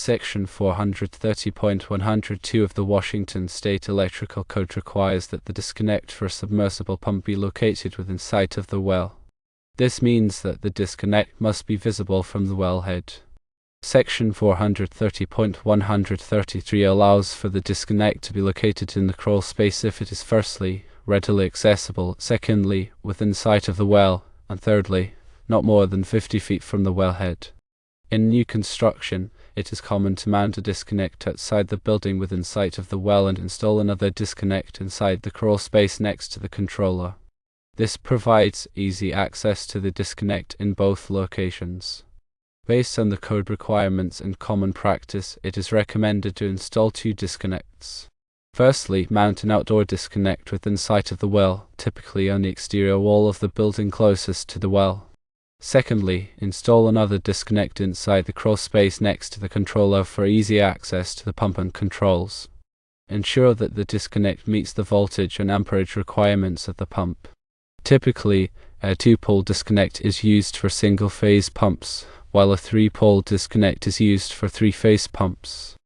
Section 430.102 of the Washington State Electrical Code requires that the disconnect for a submersible pump be located within sight of the well. This means that the disconnect must be visible from the wellhead. Section 430.133 allows for the disconnect to be located in the crawl space if it is firstly, readily accessible, secondly, within sight of the well, and thirdly, not more than 50 feet from the wellhead. In new construction, it is common to mount a disconnect outside the building within sight of the well and install another disconnect inside the crawl space next to the controller. This provides easy access to the disconnect in both locations. Based on the code requirements and common practice, it is recommended to install 2 disconnects. Firstly, mount an outdoor disconnect within sight of the well, typically on the exterior wall of the building closest to the well. Secondly, install another disconnect inside the crawl space next to the controller for easy access to the pump and controls. Ensure that the disconnect meets the voltage and amperage requirements of the pump. Typically, a 2-pole disconnect is used for single-phase pumps, while a 3-pole disconnect is used for 3-phase pumps.